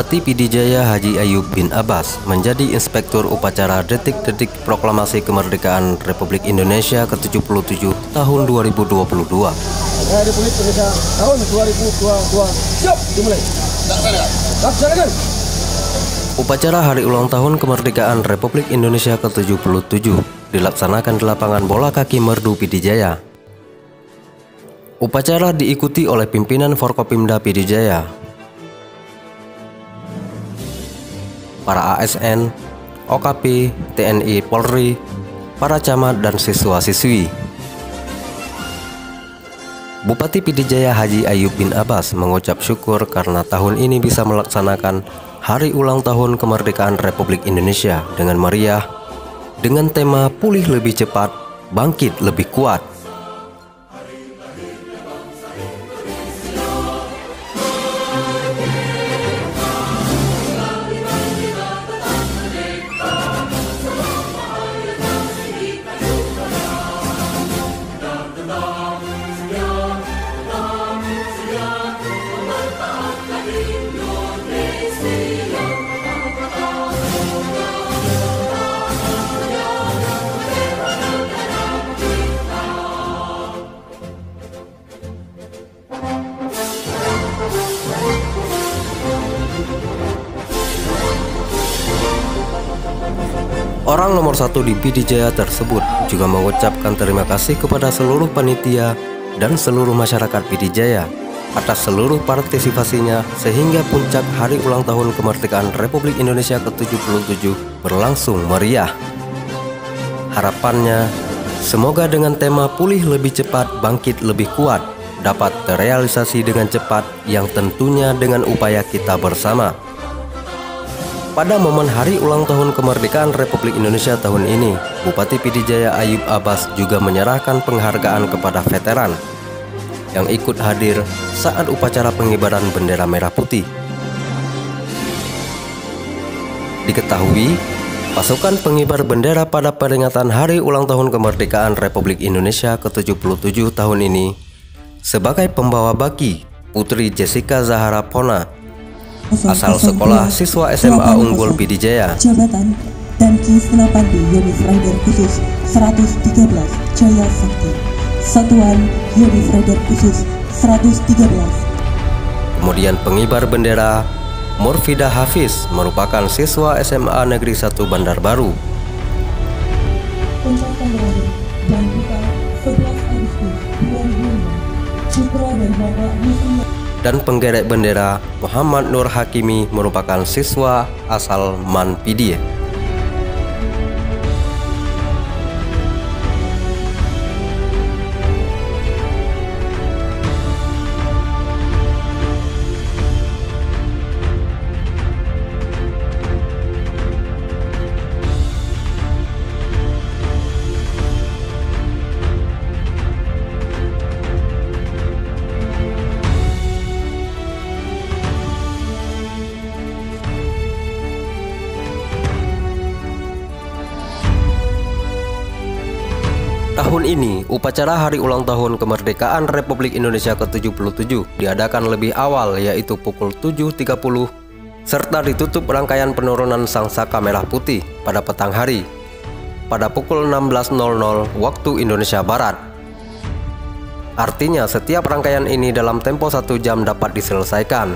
Bupati Pidijaya Haji Ayub bin Abbas menjadi inspektur upacara detik-detik proklamasi kemerdekaan Republik Indonesia ke-77 tahun 2022. Republik Indonesia tahun 2022. Siap, dimulai. Laksanakan. Upacara hari ulang tahun kemerdekaan Republik Indonesia ke-77 dilaksanakan di lapangan bola kaki Merdu Pidijaya. Upacara diikuti oleh pimpinan Forkopimda Pidijaya, para ASN, OKP, TNI, Polri, para camat dan siswa-siswi. Bupati Pidijaya Haji Ayub bin Abbas mengucap syukur karena tahun ini bisa melaksanakan Hari Ulang Tahun Kemerdekaan Republik Indonesia dengan meriah, dengan tema Pulih Lebih Cepat, Bangkit Lebih Kuat. Orang nomor satu di Pidijaya tersebut juga mengucapkan terima kasih kepada seluruh panitia dan seluruh masyarakat Pidijaya atas seluruh partisipasinya sehingga puncak Hari Ulang Tahun Kemerdekaan Republik Indonesia ke-77 berlangsung meriah. Harapannya, semoga dengan tema Pulih Lebih Cepat, Bangkit Lebih Kuat dapat terrealisasi dengan cepat yang tentunya dengan upaya kita bersama. Pada momen Hari Ulang Tahun Kemerdekaan Republik Indonesia tahun ini, Bupati Pidijaya Ayub Abbas juga menyerahkan penghargaan kepada veteran yang ikut hadir saat upacara pengibaran bendera merah putih. Diketahui, pasukan pengibar bendera pada peringatan Hari Ulang Tahun Kemerdekaan Republik Indonesia ke-77 tahun ini sebagai pembawa baki Putri Jessica Zahara Pona, asal sekolah siswa SMA Unggul Pidijaya. Jabatan dan Ki Senapati Unit Rider Khusus 113 Jaya Sakti, Satuan Unit Rider Khusus 113. Kemudian pengibar bendera Murfidah Hafiz merupakan siswa SMA Negeri 1 Bandar Baru. Pencatatan berakhir dan kita 11 Agustus 2005 putra dan bapak Muslim. Dan penggerek bendera Muhammad Nur Hakimi merupakan siswa asal MAN Pidie. Tahun ini, upacara Hari Ulang Tahun Kemerdekaan Republik Indonesia ke-77 diadakan lebih awal, yaitu pukul 7.30, serta ditutup rangkaian penurunan Sang Saka Merah Putih pada petang hari, pada pukul 16.00 waktu Indonesia Barat. Artinya, setiap rangkaian ini dalam tempo 1 jam dapat diselesaikan.